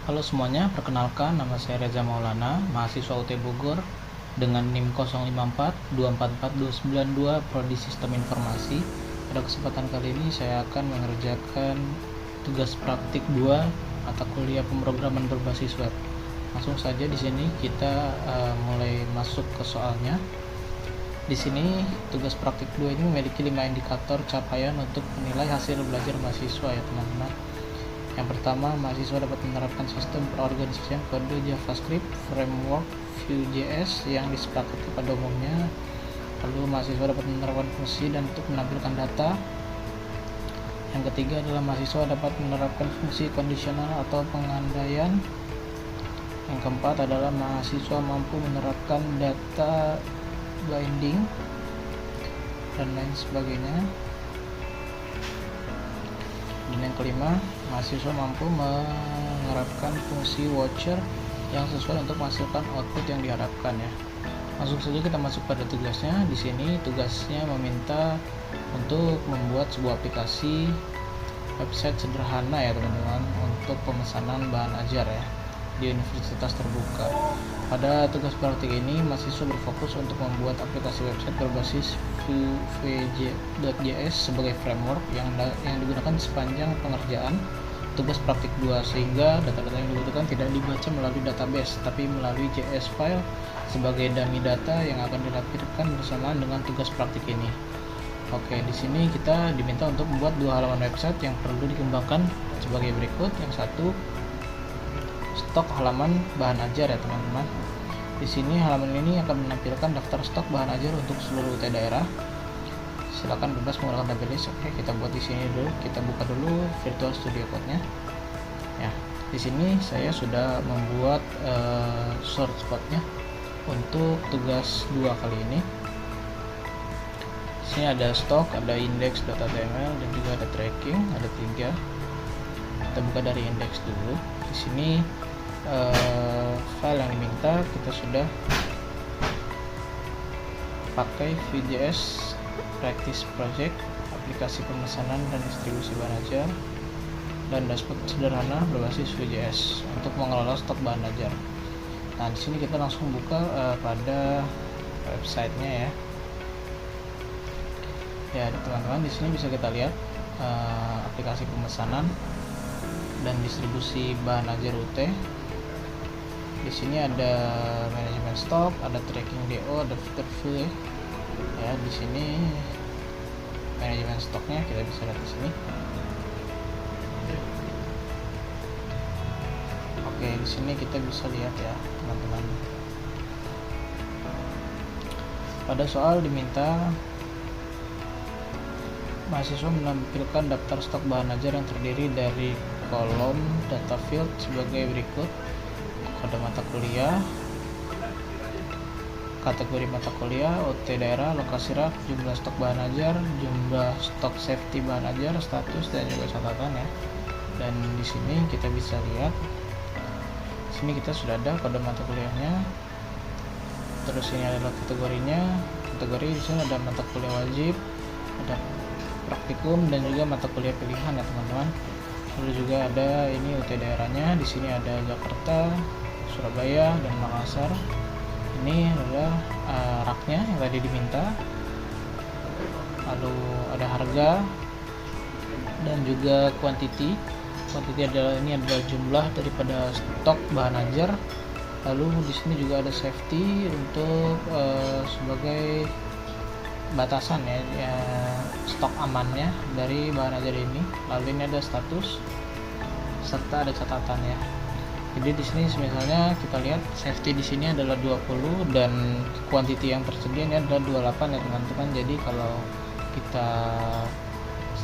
Halo semuanya, perkenalkan nama saya Reza Maulana, mahasiswa UT Bogor dengan NIM 054244292 Prodi Sistem Informasi. Pada kesempatan kali ini saya akan mengerjakan tugas praktik 2 mata kuliah pemrograman berbasis web. Langsung saja di sini kita mulai masuk ke soalnya. Di sini tugas praktik 2 ini memiliki 5 indikator capaian untuk menilai hasil belajar mahasiswa ya teman-teman. Yang pertama, mahasiswa dapat menerapkan sistem perorganisasian kode JavaScript framework Vue.js yang disepakati pada umumnya. Lalu mahasiswa dapat menerapkan fungsi dan untuk menampilkan data. Yang ketiga adalah mahasiswa dapat menerapkan fungsi kondisional atau pengandaian. Yang keempat adalah mahasiswa mampu menerapkan data binding dan lain sebagainya. Dan yang kelima, mahasiswa mampu menerapkan fungsi watcher yang sesuai untuk menghasilkan output yang diharapkan ya. Langsung saja kita masuk pada tugasnya. Di sini tugasnya meminta untuk membuat sebuah aplikasi website sederhana ya teman-teman untuk pemesanan bahan ajar ya di universitas terbuka. Pada tugas praktik ini, mahasiswa berfokus untuk membuat aplikasi website berbasis Vue.js sebagai framework yang digunakan sepanjang pengerjaan tugas praktik 2, sehingga data-data yang dibutuhkan tidak dibaca melalui database, tapi melalui JS file sebagai dummy data yang akan dilampirkan bersamaan dengan tugas praktik ini. Oke, di sini kita diminta untuk membuat 2 halaman website yang perlu dikembangkan sebagai berikut. Yang satu, stok halaman bahan ajar ya teman-teman. Di sini halaman ini akan menampilkan daftar stok bahan ajar untuk seluruh UT daerah. Silakan bebas menggunakan tabelis. Oke, kita buat di sini dulu. Kita buka dulu Virtual Studio Code-nya. Ya, di sini saya sudah membuat source code-nya untuk tugas 2 kali ini. Di sini ada stok, ada index.html dan juga ada tracking, ada 3. Kita buka dari index dulu. Di sini file yang diminta kita sudah pakai Vue.js practice project, aplikasi pemesanan dan distribusi bahan ajar, dan dashboard sederhana berbasis Vue.js untuk mengelola stok bahan ajar. Nah, di sini kita langsung buka pada websitenya ya. Ya, teman-teman, di sini bisa kita lihat aplikasi pemesanan dan distribusi bahan ajar UT. Di sini ada manajemen stok, ada tracking DO, ada fitur Vue. Ya, di sini manajemen stoknya kita bisa lihat di sini. Oke, di sini kita bisa lihat ya, teman-teman. Pada soal diminta mahasiswa menampilkan daftar stok bahan ajar yang terdiri dari kolom data field sebagai berikut: kode mata kuliah, kategori mata kuliah, UT daerah, lokasi rak, jumlah stok bahan ajar, jumlah stok safety bahan ajar, status, dan juga catatan ya. Dan di sini kita bisa lihat, di sini kita sudah ada kode mata kuliahnya. Terus ini adalah kategorinya. Kategori di sini ada mata kuliah wajib, ada praktikum, dan juga mata kuliah pilihan ya teman-teman. Lalu juga ada ini UT daerahnya. Di sini ada Jakarta, Surabaya, dan Makassar. Ini adalah raknya yang tadi diminta. Lalu ada harga dan juga quantity. Quantity adalah jumlah daripada stok bahan ajar. Lalu di sini juga ada safety untuk sebagai batasan ya, stok amannya dari bahan ajar ini. Lalu ini ada status serta ada catatan ya. Jadi di sini misalnya kita lihat safety di sini adalah 20 dan quantity yang tersedia ini adalah 28 ya teman-teman. Jadi kalau kita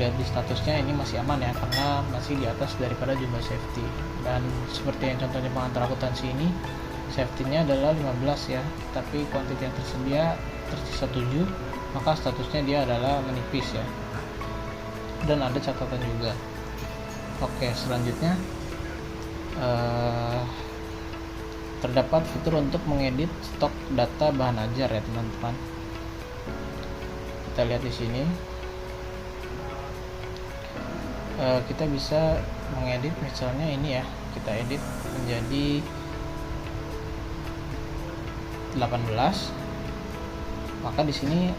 lihat di statusnya ini masih aman ya, karena masih di atas daripada jumlah safety. Dan seperti yang contohnya pengantar akuntansi ini, safety-nya adalah 15 ya, tapi quantity yang tersedia tersisa 7, maka statusnya dia adalah menipis ya. Dan ada catatan juga. Oke, selanjutnya terdapat fitur untuk mengedit stok data bahan ajar ya teman-teman. Kita lihat di sini. Kita bisa mengedit misalnya ini ya, kita edit menjadi 18, maka di sini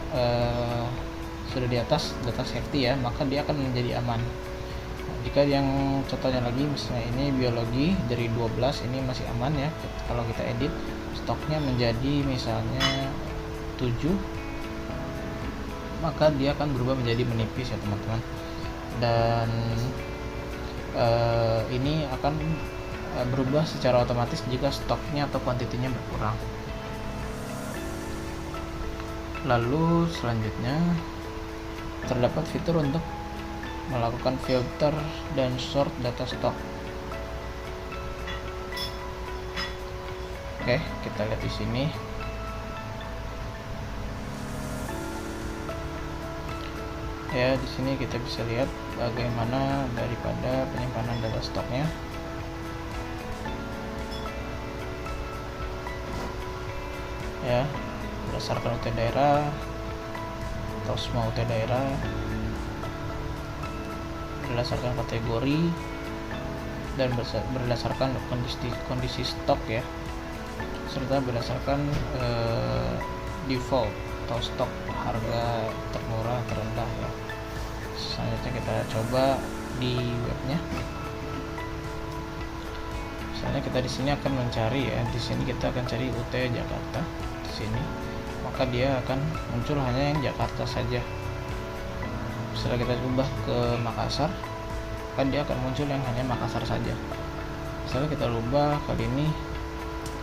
sudah di atas data safety ya, maka dia akan menjadi aman. Nah, jika yang contohnya lagi misalnya ini biologi dari 12, ini masih aman ya. Kalau kita edit stoknya menjadi misalnya 7, maka dia akan berubah menjadi menipis ya teman-teman. Dan ini akan berubah secara otomatis jika stoknya atau kuantitinya berkurang. Lalu selanjutnya terdapat fitur untuk melakukan filter dan sort data stok. Oke, kita lihat di sini. Ya, di sini kita bisa lihat bagaimana daripada penyimpanan data stoknya. Ya, berdasarkan UT daerah atau semua UT daerah, berdasarkan kategori, dan berdasarkan kondisi stok ya, serta berdasarkan default atau stok harga termurah terendah ya. Selanjutnya kita coba di webnya. Misalnya kita di sini akan mencari ya, di sini kita akan cari UT Jakarta di sini, maka dia akan muncul hanya yang Jakarta saja. Setelah kita ubah ke Makassar, kan dia akan muncul yang hanya Makassar saja. Misalnya kita ubah kali ini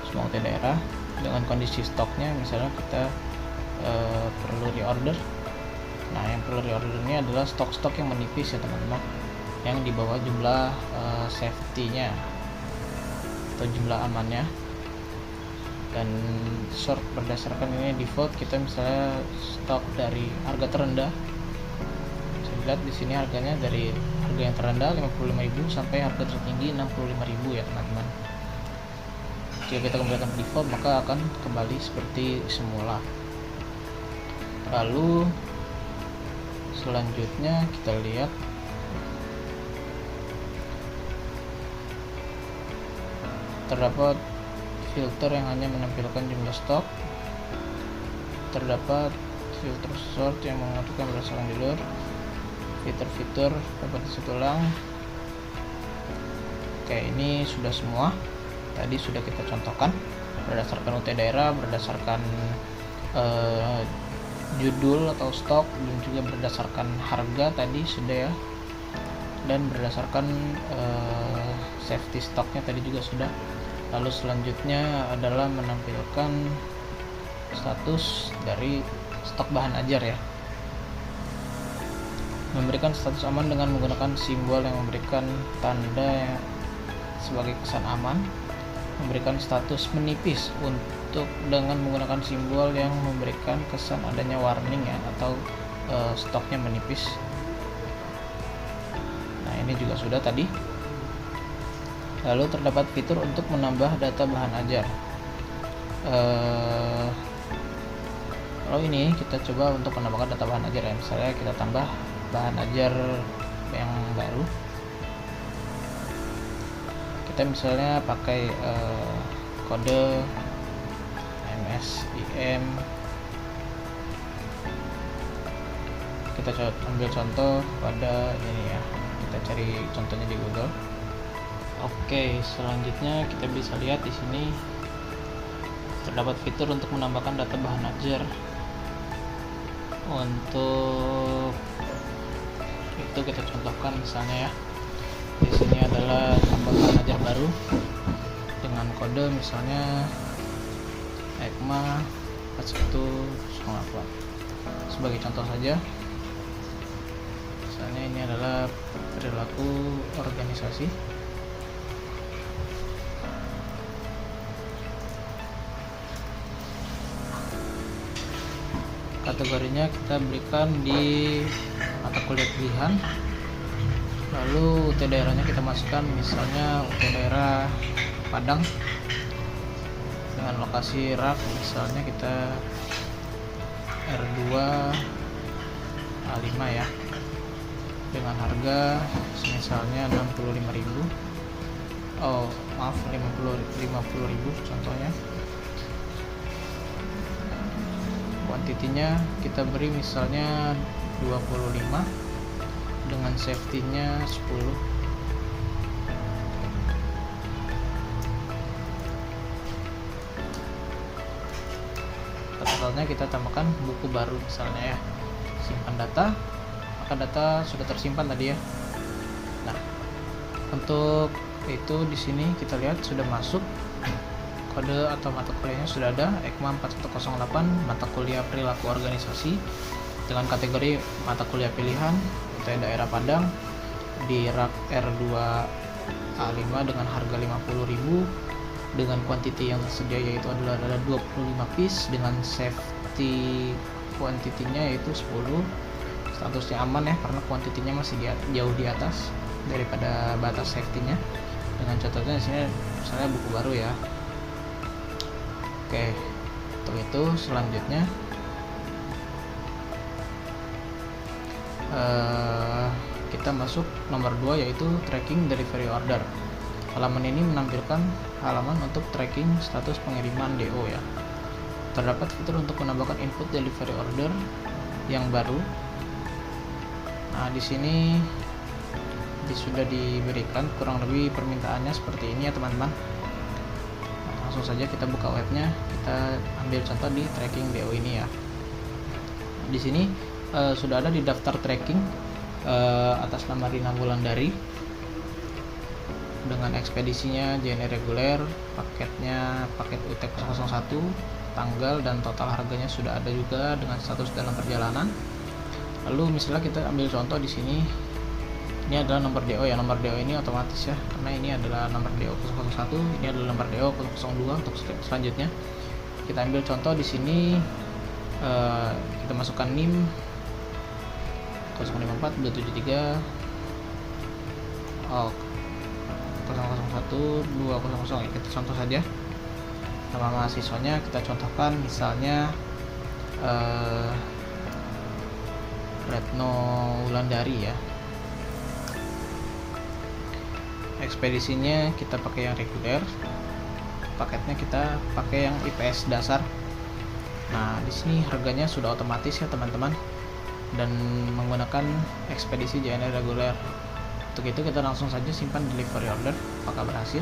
semua UT daerah dengan kondisi stoknya, misalnya kita perlu reorder. Nah, yang perlu reorder ini adalah stok-stok yang menipis ya teman-teman, yang di bawah jumlah safety-nya atau jumlah amannya. Dan sort berdasarkan ini default, kita misalnya stok dari harga terendah. Bisa dilihat di sini harganya dari harga yang terendah 55.000 sampai harga tertinggi 65.000 ya teman-teman. Jika kita kembalikan default, maka akan kembali seperti semula. Lalu selanjutnya kita lihat terdapat filter yang hanya menampilkan jumlah stok, terdapat filter sort yang mengaturkan berdasarkan jalur, fitur-fitur dapat diisi ulang. Oke, ini sudah semua. Tadi sudah kita contohkan berdasarkan UT daerah, berdasarkan judul atau stok, dan juga berdasarkan harga tadi sudah ya, dan berdasarkan safety stoknya tadi juga sudah. Lalu selanjutnya adalah menampilkan status dari stok bahan ajar ya, memberikan status aman dengan menggunakan simbol yang memberikan tanda yang sebagai kesan aman, memberikan status menipis untuk dengan menggunakan simbol yang memberikan kesan adanya warning ya, atau stoknya menipis. Nah, ini juga sudah tadi. Lalu terdapat fitur untuk menambah data bahan ajar. Kalau ini kita coba untuk menambahkan data bahan ajar ya, misalnya kita tambah bahan ajar yang baru. Kita misalnya pakai kode MSIM. Kita ambil contoh pada ini ya, kita cari contohnya di Google. Oke, selanjutnya kita bisa lihat di sini terdapat fitur untuk menambahkan data bahan ajar. Untuk itu kita contohkan misalnya ya, di sini adalah tambah bahan ajar baru dengan kode misalnya ECMA 4108 sebagai contoh saja. Misalnya ini adalah perilaku organisasi. Kategorinya kita berikan di mata kuliah pilihan. Lalu UT daerahnya kita masukkan misalnya UT daerah Padang dengan lokasi rak, misalnya kita R2 A5 ya, dengan harga misalnya 65.000. oh maaf, 50.000 contohnya. Kuantitinya kita beri misalnya 25 dengan safety-nya 10. Totalnya kita tambahkan buku baru misalnya ya. Simpan data, maka data sudah tersimpan tadi ya. Nah, untuk itu di sini kita lihat sudah masuk kode atau mata kuliahnya, sudah ada EKMA 4108 mata kuliah perilaku organisasi dengan kategori mata kuliah pilihan UTN daerah Padang di rak R2A5 dengan harga 50.000 dengan kuantiti yang tersedia yaitu adalah 25 piece dengan safety kuantitinya yaitu 10. Statusnya aman ya karena kuantitinya masih jauh di atas daripada batas safety-nya. Dengan contohnya di sini misalnya buku baru ya. Oke, untuk itu selanjutnya kita masuk nomor 2 yaitu tracking delivery order. Halaman ini menampilkan halaman untuk tracking status pengiriman DO ya. Terdapat fitur untuk menambahkan input delivery order yang baru. Nah, di sini sudah diberikan kurang lebih permintaannya seperti ini ya teman-teman. Nah, langsung saja kita buka webnya, kita ambil contoh di tracking DO ini ya. Di sini sudah ada di daftar tracking atas nama Rina Wulandari dengan ekspedisinya JNE reguler, paketnya paket UT001, tanggal dan total harganya sudah ada juga dengan status dalam perjalanan. Lalu misalnya kita ambil contoh di sini, ini adalah nomor DO ya. Nomor DO ini otomatis ya, karena ini adalah nomor DO 001, ini adalah nomor DO 002 untuk step selanjutnya. Kita ambil contoh di sini, kita masukkan NIM 054 273 001 200 ya, kita contoh saja. Nama mahasiswanya kita contohkan misalnya Retno Wulandari ya. Ekspedisinya kita pakai yang reguler, paketnya kita pakai yang IPS dasar. Nah, di sini harganya sudah otomatis ya teman-teman, dan menggunakan ekspedisi JNE reguler. Untuk itu kita langsung saja simpan delivery order apakah berhasil.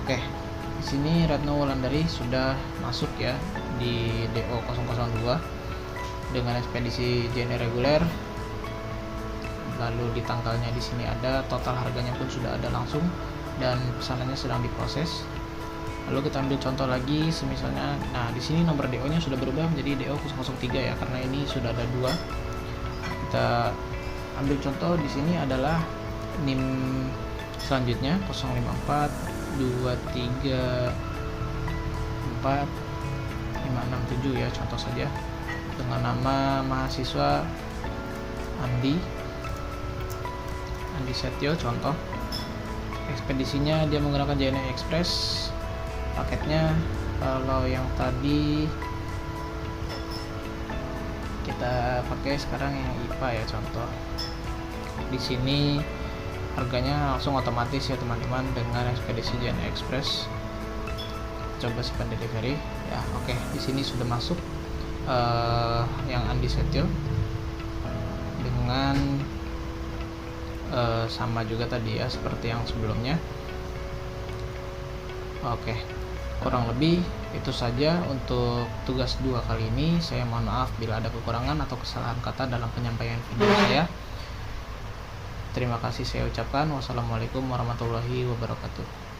Oke, di sini Retno Wulandari sudah masuk ya di DO 002 dengan ekspedisi JNE reguler. Lalu di tanggalnya di sini ada, total harganya pun sudah ada langsung dan pesanannya sedang diproses. Lalu kita ambil contoh lagi semisalnya, nah di sini nomor DO-nya sudah berubah menjadi DO 003 ya karena ini sudah ada 2. Kita ambil contoh di sini adalah NIM selanjutnya 054 234 567 ya, contoh saja dengan nama mahasiswa Andi Setio contoh. Ekspedisinya dia menggunakan JNE Express. Paketnya kalau yang tadi kita pakai sekarang yang IPA ya contoh. Di sini harganya langsung otomatis ya teman-teman dengan ekspedisi JNE Express. Coba simpan delivery ya. Oke, di sini sudah masuk yang Andi Setio dengan sama juga tadi ya seperti yang sebelumnya. Oke, kurang lebih itu saja untuk tugas 2 kali ini. Saya mohon maaf bila ada kekurangan atau kesalahan kata dalam penyampaian video saya. Terima kasih saya ucapkan. Wassalamualaikum warahmatullahi wabarakatuh.